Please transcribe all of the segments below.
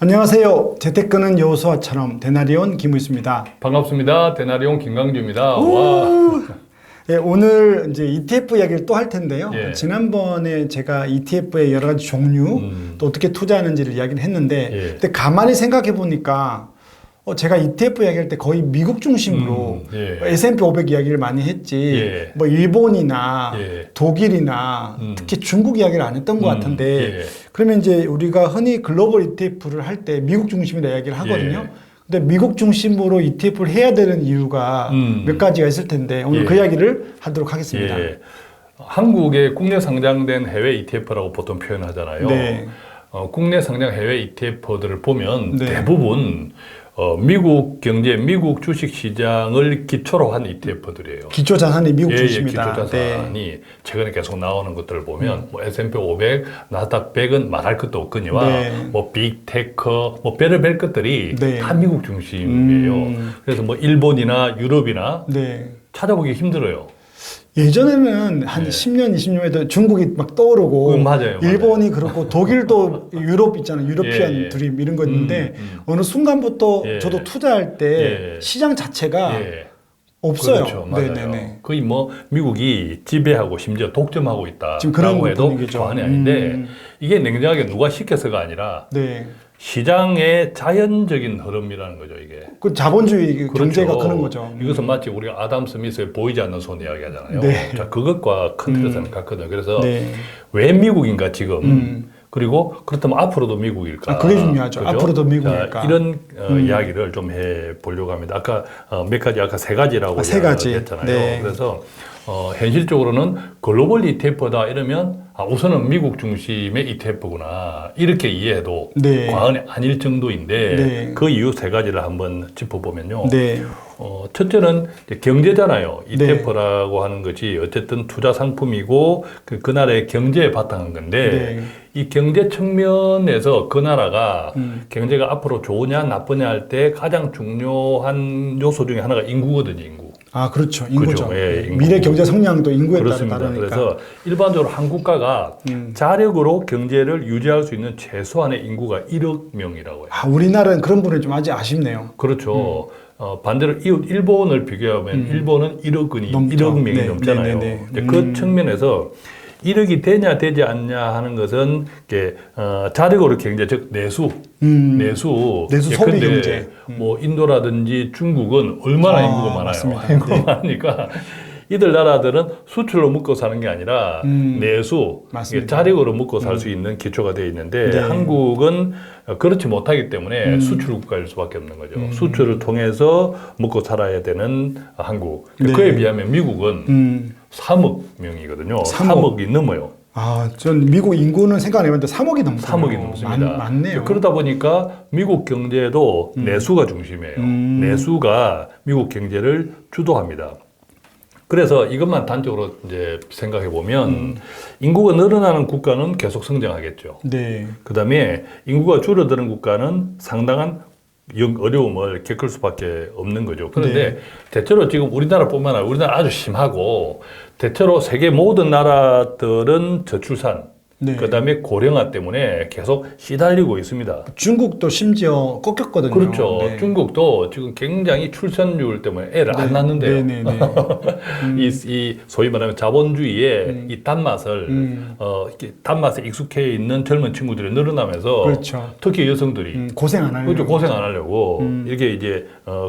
안녕하세요. 재테크는 여호수아처럼 데나리온 김우수입니다. 반갑습니다. 데나리온 김강주입니다. 와. 예, 오늘 이제 ETF 이야기를 또 할 텐데요. 예. 지난번에 제가 ETF의 여러 가지 종류, 또 어떻게 투자하는지를 이야기를 했는데, 예. 근데 가만히 생각해 보니까 제가 ETF 이야기할 때 거의 미국 중심으로 예. S&P 500 이야기를 많이 했지, 예. 뭐 일본이나 예. 독일이나 특히 중국 이야기를 안 했던 것 같은데, 예. 그러면 이제 우리가 흔히 글로벌 ETF를 할 때 미국 중심이라 이야기를 하거든요. 예. 근데 미국 중심으로 ETF를 해야 되는 이유가 몇 가지가 있을 텐데 오늘 예. 그 이야기를 하도록 하겠습니다. 예. 한국의 국내 상장된 해외 ETF라고 보통 표현하잖아요. 네. 국내 상장 해외 ETF들을 보면 네. 대부분 미국 경제, 미국 주식 시장을 기초로 한 ETF들이에요. 기초 자산이 미국 예, 중심이다. 기초 자산이 최근에 계속 나오는 것들을 보면 뭐 S&P 500, 나스닥 100은 말할 것도 없거니와 네. 뭐 빅테크, 뭐 별의별 것들이 네. 다 미국 중심이에요. 그래서 뭐 일본이나 유럽이나 네. 찾아보기 힘들어요. 예전에는 한 네. 10년, 20년에도 중국이 막 떠오르고 맞아요. 일본이 그렇고 독일도 유럽 있잖아요. 유러피안 예, 예. 드림 이런 거 있는데 어느 순간부터 예. 저도 투자할 때 예. 시장 자체가 예. 없어요. 그렇죠. 맞아요. 네네네. 거의 뭐 미국이 지배하고 심지어 독점하고 지금 그런 있다라고 해도 분위기죠. 과언이 아닌데 이게 냉정하게 누가 시켜서가 아니라 네. 시장의 자연적인 흐름이라는 거죠, 이게. 그 자본주의 그렇죠. 경제가 그런 거죠. 이것은 마치 우리가 아담 스미스의 보이지 않는 손 이야기하잖아요. 네. 자, 그것과 큰 틀에서는 같거든요. 그래서 네. 왜 미국인가 지금? 그리고 그렇다면 앞으로도 미국일까? 그게 중요하죠. 그죠? 앞으로도 미국일까? 자, 이런 이야기를 좀 해보려고 합니다. 아까 몇 가지, 아까 세 가지라고 세 가지. 했잖아요. 네. 그래서 현실적으로는 글로벌 ETF다 이러면 우선은 미국 중심의 ETF구나 이렇게 이해해도 네. 과언이 아닐 정도인데 네. 그 이유 세 가지를 한번 짚어보면요. 네. 첫째는 이제 경제잖아요. ETF라고 하는 것이 어쨌든 투자 상품이고 그 나라의 경제에 바탕한 건데 네. 이 경제 측면에서 그 나라가 경제가 앞으로 좋으냐 나쁘냐 할 때 가장 중요한 요소 중에 하나가 인구거든요, 인구. 아, 그렇죠. 인구죠. 그렇죠. 예, 인구. 미래 경제 성장도 인구에 그렇습니다. 따르니까. 그래서 일반적으로 한 국가가 자력으로 경제를 유지할 수 있는 최소한의 인구가 1억 명이라고 해요. 아, 우리나라는 그런 부분이 좀 아직 아쉽네요. 그렇죠. 반대로 이웃 일본을 비교하면 일본은 1억 넘죠. 1억 명이 네, 넘잖아요. 네, 네, 네. 이제 그 측면에서 1억이 되냐 되지 않냐 하는 것은 이게 자력으로 경제 즉 내수 내수 소비 예컨대 경제. 뭐 인도라든지 중국은 얼마나 인구가 많아요. 맞습니다. 인구가 많으니까 이들 나라들은 수출로 먹고 사는 게 아니라 내수, 맞습니다. 자력으로 먹고 살 수 있는 기초가 되어 있는데 네. 한국은 그렇지 못하기 때문에 수출 국가일 수밖에 없는 거죠. 수출을 통해서 먹고 살아야 되는 한국. 네. 그에 비하면 미국은 3억 명이거든요. 3억이 넘어요. 아, 전 미국 인구는 생각 안 해봤는데 3억이 넘거든요. 3억이 넘습니다. 많네요. 그러다 보니까 미국 경제도 내수가 중심이에요. 내수가 미국 경제를 주도합니다. 그래서 이것만 단적으로 이제 생각해 보면 인구가 늘어나는 국가는 계속 성장하겠죠. 네. 그 다음에 인구가 줄어드는 국가는 상당한 어려움을 겪을 수밖에 없는 거죠. 그런데 네. 대체로 지금 우리나라뿐만 아니라 우리나라 아주 심하고 대체로 세계 모든 나라들은 저출산, 네. 그 다음에 고령화 때문에 계속 시달리고 있습니다. 중국도 심지어 꺾였거든요. 그렇죠. 네. 중국도 지금 굉장히 출산율 때문에 애를 안 낳는데요. 네네네. 이 소위 말하면 자본주의의 이 단맛을 이렇게 단맛에 익숙해 있는 젊은 친구들이 늘어나면서 그렇죠. 특히 여성들이 고생 안 하려고. 그렇죠. 고생 안 하려고 이렇게 이제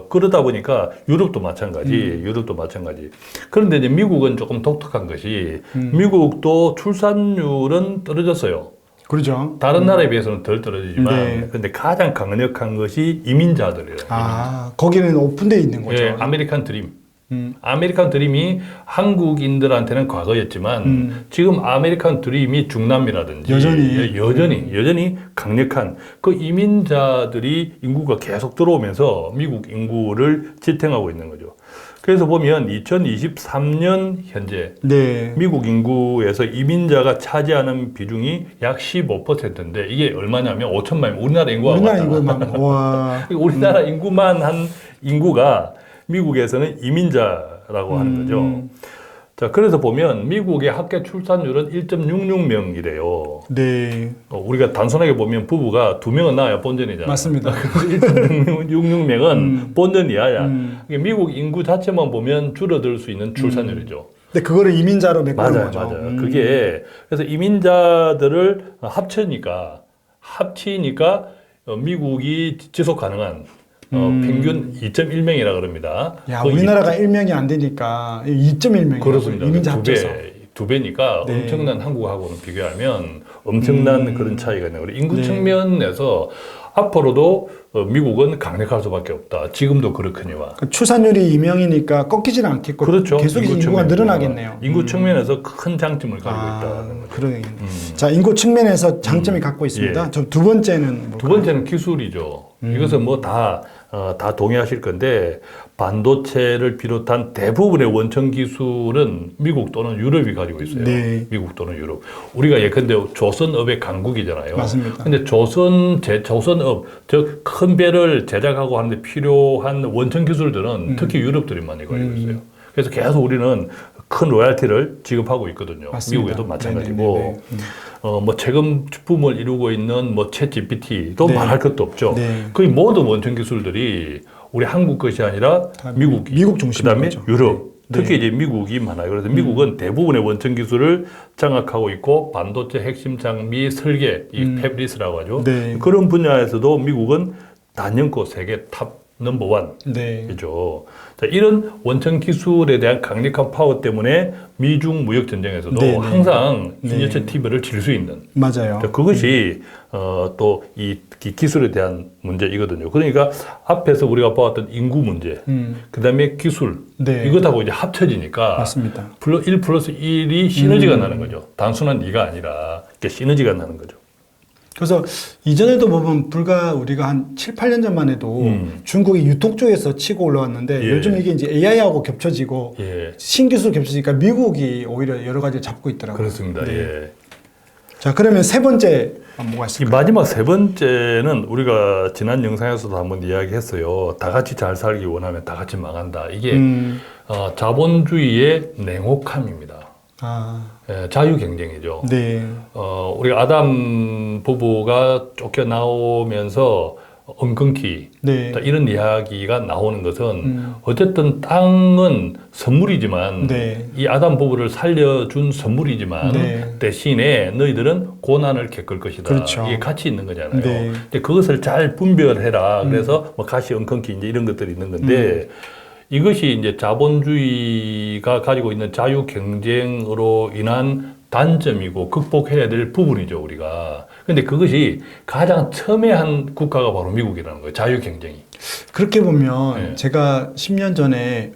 그러다 보니까 유럽도 마찬가지. 그런데 이제 미국은 조금 독특한 것이 미국도 출산율은 떨어졌어요. 그렇죠. 다른 나라에 비해서는 덜 떨어지지만 네. 근데 가장 강력한 것이 이민자들이에요. 아, 거기는 오픈되어 있는 거죠. 예, 아메리칸 드림. 아메리칸 드림이 한국인들한테는 과거였지만 지금 아메리칸 드림이 중남미라든지 여전히 강력한 그 이민자들이 인구가 계속 들어오면서 미국 인구를 지탱하고 있는 거죠. 그래서 보면 2023년 현재 네. 미국 인구에서 이민자가 차지하는 비중이 약 15%인데 이게 얼마냐면 5천만 명. 우리나라 인구가 우리나라 인구만 와. 우리나라 인구만 한 인구가 미국에서는 이민자라고 하는 거죠. 자, 그래서 보면 미국의 학계 출산율은 1.66명이래요. 네. 우리가 단순하게 보면 부부가 2명은 낳아야 본전이잖아요. 맞습니다. 1.66명은 본전이야. 미국 인구 자체만 보면 줄어들 수 있는 출산율이죠. 근데 그거를 이민자로 메꾸는 맞아요, 거죠. 맞아요. 그게 그래서 이민자들을 합치니까 미국이 지속 가능한 평균 2.1명이라 그럽니다. 야, 우리나라가 1명이 안 되니까 2.1명이에요. 그렇습니다. 이민자 합쳐서. 두 배니까 네. 엄청난 한국하고는 비교하면 엄청난 그런 차이가 있네요. 인구 측면에서 앞으로도 미국은 강력할 수밖에 없다. 지금도 그렇거니와. 그러니까 출산율이 2명이니까 꺾이지는 않겠고 그렇죠. 계속 인구가 늘어나겠네요. 인구 측면에서 큰 장점을 가지고 있다는 거죠. 그러네요. 자, 인구 측면에서 장점이 갖고 있습니다. 예. 저 두 번째는 뭘까요? 두 번째는 기술이죠. 이것은 뭐 다 동의하실 건데 반도체를 비롯한 대부분의 원천 기술은 미국 또는 유럽이 가지고 있어요. 네. 미국 또는 유럽. 우리가 예컨대 조선업의 강국이잖아요. 맞습니다. 근데 조선업, 즉 큰 배를 제작하고 하는데 필요한 원천 기술들은 특히 유럽들이 많이 가지고 있어요. 그래서 계속 우리는 큰 로얄티를 지급하고 있거든요. 맞습니다. 미국에도 마찬가지고. 네네네네. 뭐 최근 붐을 이루고 있는 뭐 챗 GPT도 네. 말할 것도 없죠. 네. 거의 모든 원천 기술들이 우리 한국 것이 아니라 미국 중심인 그다음에 거죠. 유럽, 네. 특히 이제 미국이 많아요. 그래서 미국은 대부분의 원천 기술을 장악하고 있고 반도체 핵심 장비 설계, 이 팹리스라고 하죠. 네. 그런 분야에서도 미국은 단연코 세계 탑 넘버 네. 원이죠. 자, 이런 원천 기술에 대한 강력한 파워 때문에 미중 무역 전쟁에서도 네, 네. 항상 네. 진여체 TV를 질 수 있는. 맞아요. 자, 그것이 또 이 기술에 대한 문제이거든요. 그러니까 앞에서 우리가 보았던 인구 문제, 그다음에 기술, 네. 이것하고 이제 합쳐지니까 맞습니다. 1 플러스 1이 시너지가 나는 거죠. 단순한 2가 아니라 이렇게 시너지가 나는 거죠. 그래서 이전에도 보면 불과 우리가 한 7, 8년 전만 해도 중국이 유통 쪽에서 치고 올라왔는데 예. 요즘 이게 이제 AI하고 겹쳐지고 예, 신기술 겹쳐지니까 미국이 오히려 여러 가지를 잡고 있더라고요. 그렇습니다. 네. 예. 자, 그러면 세 번째 뭐가 이 있을까요? 마지막 세 번째는 우리가 지난 영상에서도 한번 이야기했어요. 다 같이 잘 살기 원하면 다 같이 망한다. 이게 자본주의의 냉혹함입니다. 자유 경쟁이죠. 네. 우리 아담 부부가 쫓겨나오면서 엉겅퀴 네. 이런 이야기가 나오는 것은 어쨌든 땅은 선물이지만 네. 이 아담 부부를 살려준 선물이지만 네. 대신에 너희들은 고난을 겪을 것이다. 그렇죠. 이게 가치 있는 거잖아요. 네. 근데 그것을 잘 분별해라. 그래서 뭐 가시 엉겅퀴 이제 이런 것들이 있는 건데 이것이 이제 자본주의가 가지고 있는 자유 경쟁으로 인한 단점이고 극복해야 될 부분이죠, 우리가. 근데 그것이 가장 첨예한 국가가 바로 미국이라는 거예요, 자유 경쟁이. 그렇게 보면 네. 제가 10년 전에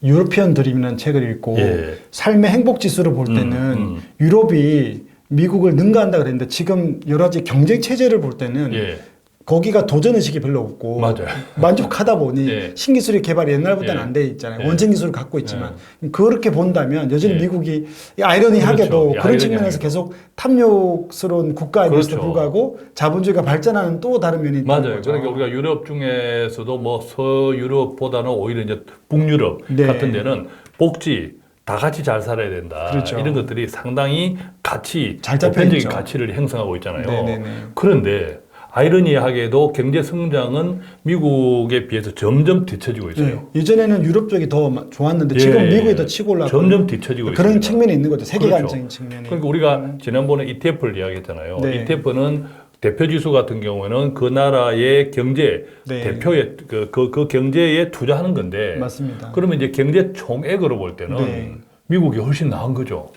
유로피언 드림이라는 책을 읽고 예. 삶의 행복 지수를 볼 때는 유럽이 미국을 능가한다 그랬는데 지금 여러 가지 경쟁 체제를 볼 때는 예. 거기가 도전 의식이 별로 없고 맞아요. 만족하다 보니 예. 신기술의 개발이 옛날보다는 예. 안 돼 있잖아요. 예. 원천 기술을 갖고 있지만 그렇게 본다면 여전히 예. 미국이 아이러니하게도 그렇죠. 그런 측면에서 계속 탐욕스러운 국가임에도 그렇죠. 불구하고 자본주의가 발전하는 또 다른 면이 있는 맞아요. 거죠. 그러니까 우리가 유럽 중에서도 뭐 서유럽보다는 오히려 이제 북유럽 네. 같은 데는 복지, 다 같이 잘 살아야 된다. 그렇죠. 이런 것들이 상당히 가치, 잘 잡혀 보편적인 있죠. 가치를 형성하고 있잖아요. 네네네. 그런데 아이러니하게도 경제 성장은 미국에 비해서 점점 뒤처지고 있어요. 네. 예전에는 유럽 쪽이 더 좋았는데 예, 지금 예. 미국이 더 치고 올라가고 점점 뒤처지고 그런 있습니다. 측면이 있는 거죠. 세계관적인 그렇죠. 측면이. 그러니까 우리가 지난번에 ETF를 이야기했잖아요. 네. ETF는 대표 지수 같은 경우에는 그 나라의 경제 네. 대표의 그 경제에 투자하는 건데 맞습니다. 그러면 이제 경제 총액으로 볼 때는 네. 미국이 훨씬 나은 거죠.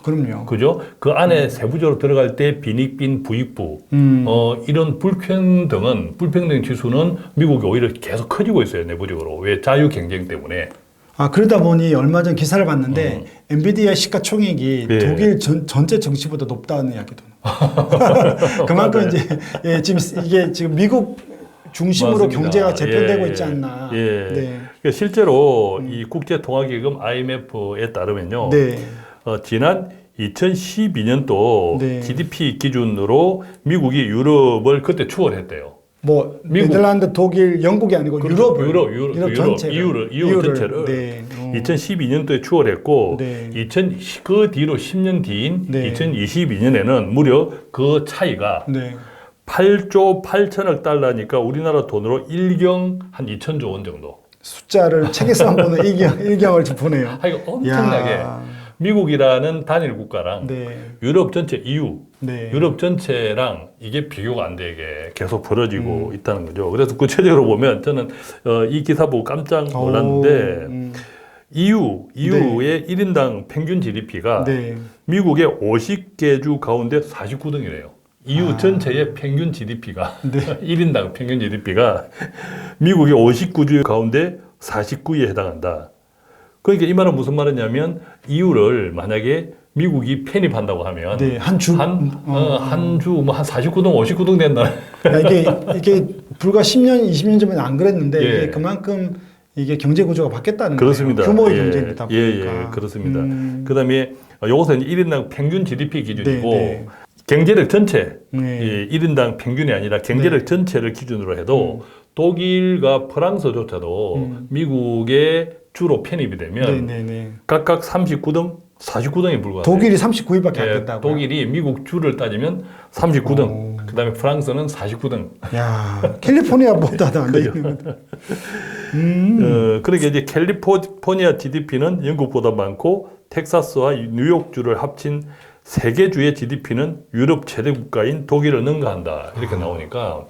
그럼요. 그죠? 그 안에 세부적으로 들어갈 때 빈익빈 부익부 이런 불평등 지수는 미국이 오히려 계속 커지고 있어요. 내부적으로. 왜? 자유 경쟁 때문에. 그러다 보니 얼마 전 기사를 봤는데 엔비디아 시가총액이 네. 독일 전체 정시보다 높다는 이야기도. 그만큼 이제 지금 이게 지금 미국 중심으로 맞습니다. 경제가 재편되고 예, 있지 않나. 예. 네. 그러니까 실제로 이 국제통화기금 IMF에 따르면요. 네. 지난 2012년도 네. GDP 기준으로 미국이 유럽을 그때 추월했대요. 뭐 미국. 네덜란드, 독일, 영국이 아니고 그렇죠. 유럽 전체를. 유럽 전체를. 네. 2012년도에 추월했고 네. 그 뒤로 10년 뒤인 네. 2022년에는 무려 그 차이가 네. 8조 8천억 달러니까 우리나라 돈으로 1경 한 2천조 원 정도. 숫자를 책에서 한 번은 일경을 좀 보네요. 이거 엄청나게 야. 미국이라는 단일 국가랑 네. 유럽 전체 EU, 네. 유럽 전체랑 이게 비교가 안 되게 계속 벌어지고 있다는 거죠. 그래서 구체적으로 보면 저는 이 기사 보고 깜짝 놀랐는데 EU의 1인당 평균 GDP가 네. 미국의 50개주 가운데 49등이래요. EU 전체의 평균 GDP가 네. 1인당 평균 GDP가 미국의 59주 가운데 49위에 해당한다. 그러니까 이 말은 무슨 말이냐면 EU를 만약에 미국이 편입한다고 하면 네, 한 주? 한 주 뭐 한 49등, 59등 된다. 야, 이게 불과 10년, 20년 전에는 안 그랬는데 예. 이게 그만큼 이게 경제 구조가 바뀌었다는 그렇습니다. 거예요. 규모의 예. 경제다 보니까. 예, 그렇습니다. 그다음에 요것은 1인당 평균 GDP 기준이고 네, 네. 경제력 전체 네. 1인당 평균이 아니라 경제력 전체를 기준으로 해도 독일과 프랑스조차도 미국에 주로 편입이 되면 네, 네, 네. 각각 39등, 49등에 불과해요. 독일이 39위밖에 안 됐다고요? 독일이 미국 주를 따지면 39등, 그다음에 프랑스는 49등. 야, 캘리포니아보다도 안 돼 있는 거다. 그러니까 이제 캘리포니아 GDP는 영국보다 많고 텍사스와 뉴욕주를 합친 세 개 주의 GDP는 유럽 최대 국가인 독일을 능가한다. 이렇게 나오니까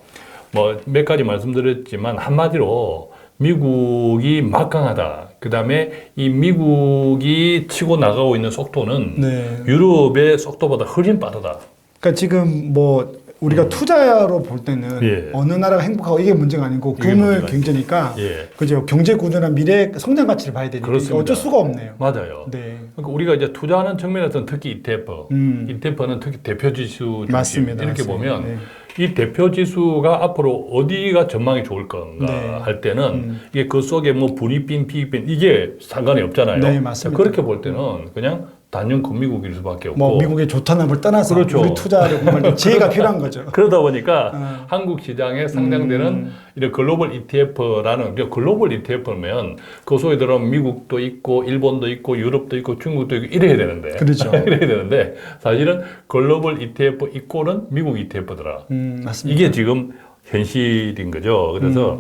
뭐 몇 가지 말씀드렸지만 한마디로 미국이 막강하다. 그다음에 이 미국이 치고 나가고 있는 속도는 네. 유럽의 속도보다 훨씬 빠르다. 그러니까 지금 뭐 우리가 투자로 볼 때는 예. 어느 나라가 행복하고 이게 문제가 아니고 이게 규모의 문제가 경제니까 예. 그죠? 경제 구조나 미래 성장 가치를 봐야 되니까 그렇습니다. 어쩔 수가 없네요. 맞아요. 네. 그러니까 우리가 이제 투자하는 측면에서는 특히 ETF, ETF는 특히 대표 지수 중심 맞습니다. 이렇게 맞습니다. 보면 네. 이 대표 지수가 앞으로 어디가 전망이 좋을 건가 네. 할 때는 이게 그 속에 뭐 분위빈, 비빈 이게 상관이 없잖아요. 네, 맞습니다. 그렇게 볼 때는 그냥 단연 미국일 수밖에 없고. 뭐 미국의 좋다남을 떠나서 그렇죠. 우리 투자를 정말 지혜가 필요한 거죠. 그러다 보니까 한국 시장에 상장되는 이런 글로벌 ETF라는 글로벌 ETF면 그 속에 들어가면 미국도 있고 일본도 있고 유럽도 있고 중국도 있고 이래야 되는데 그렇죠. 이래야 되는데 사실은 글로벌 ETF 이꼴은 미국 ETF더라. 맞습니다. 이게 지금 현실인 거죠. 그래서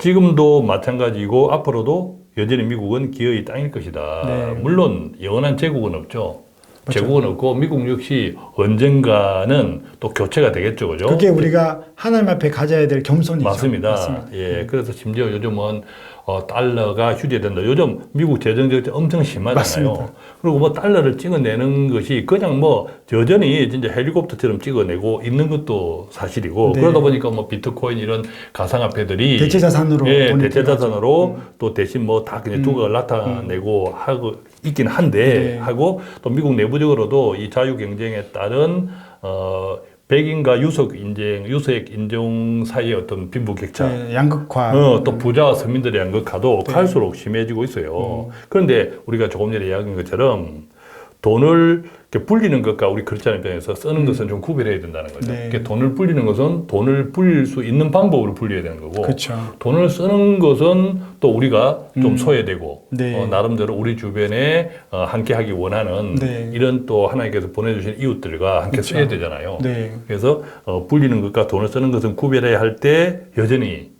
지금도 마찬가지고 앞으로도 여전히 미국은 기어이 땅일 것이다. 네. 물론 영원한 제국은 없죠. 그렇죠. 제국은 없고 미국 역시 언젠가는 또 교체가 되겠죠, 그죠? 그게 우리가 하나님 앞에 가져야 될 겸손이죠. 맞습니다. 예, 그래서 심지어 요즘은 달러가 휴대된다. 요즘 미국 재정 적자 엄청 심하잖아요. 맞습니다. 그리고 뭐 달러를 찍어내는 것이 그냥 뭐 여전히 진짜 헬리콥터처럼 찍어내고 있는 것도 사실이고 네. 그러다 보니까 뭐 비트코인 이런 가상화폐들이 대체 자산으로 예, 돈이 대체 필요하죠. 자산으로 또 대신 뭐 다 그냥 두각을 나타내고 하고 있긴 한데 네. 하고 또 미국 내부적으로도 이 자유 경쟁에 따른 백인과 유색 인종 사이의 어떤 빈부격차, 네, 양극화. 또 부자와 서민들의 양극화도 네. 갈수록 심해지고 있어요. 그런데 우리가 조금 전에 이야기한 것처럼 돈을 이렇게 불리는 것과 우리 크리스찬 입장에서 쓰는 것은 좀 구별해야 된다는 거죠. 네. 그러니까 돈을 불리는 것은 돈을 불릴 수 있는 방법으로 불려야 되는 거고, 그렇죠. 돈을 쓰는 것은 또 우리가 좀 소외되고, 네. 나름대로 우리 주변에 함께하기 원하는 네. 이런 또 하나님께서 보내주신 이웃들과 함께 그렇죠. 써야 되잖아요. 네. 그래서 불리는 것과 돈을 쓰는 것은 구별해야 할 때 여전히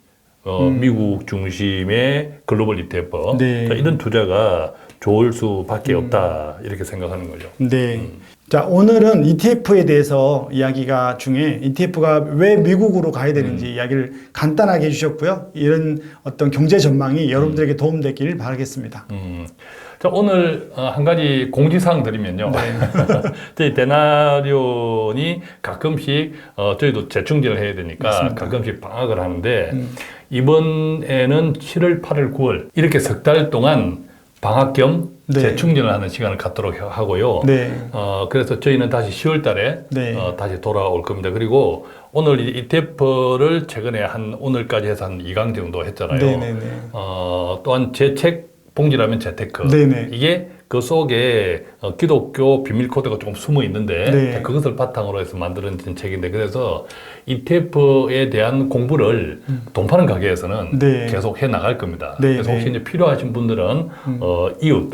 미국 중심의 글로벌 ETF 네. 자, 이런 투자가 좋을 수밖에 없다 이렇게 생각하는 거죠. 네. 자, 오늘은 ETF에 대해서 이야기가 중에 ETF가 왜 미국으로 가야 되는지 이야기를 간단하게 해주셨고요. 이런 어떤 경제 전망이 여러분들에게 도움되길 바라겠습니다. 자, 오늘 한 가지 공지사항 드리면요. 저희 데나리온이 가끔씩 저희도 재충전을 해야 되니까 맞습니다. 가끔씩 방학을 하는데 이번에는 7월, 8월, 9월 이렇게 석 달 동안 방학 겸 네. 재충전을 하는 시간을 갖도록 하고요. 네. 그래서 저희는 다시 10월 달에 네. 다시 돌아올 겁니다. 그리고 오늘 이 ETF를 최근에 오늘까지 해서 한 2강 정도 했잖아요. 네네네. 또한 제 책 봉지라면 재테크. 네네. 이게 그 속에 기독교 비밀 코드가 조금 숨어 있는데 네. 그것을 바탕으로 해서 만들어진 책인데 그래서 ETF에 대한 공부를 돈 파는 가게에서는 네. 계속 해 나갈 겁니다. 네, 그래서 혹시 네. 이제 필요하신 분들은 이웃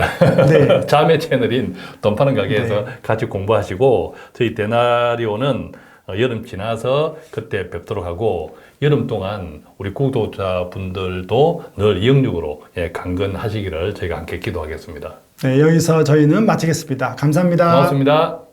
네. 자매 채널인 돈 파는 가게에서 네. 같이 공부하시고 저희 데나리오는 여름 지나서 그때 뵙도록 하고 여름 동안 우리 구독자분들도 늘 이영육으로 강건하시기를 저희가 함께 기도하겠습니다. 네, 여기서 저희는 마치겠습니다. 감사합니다. 고맙습니다.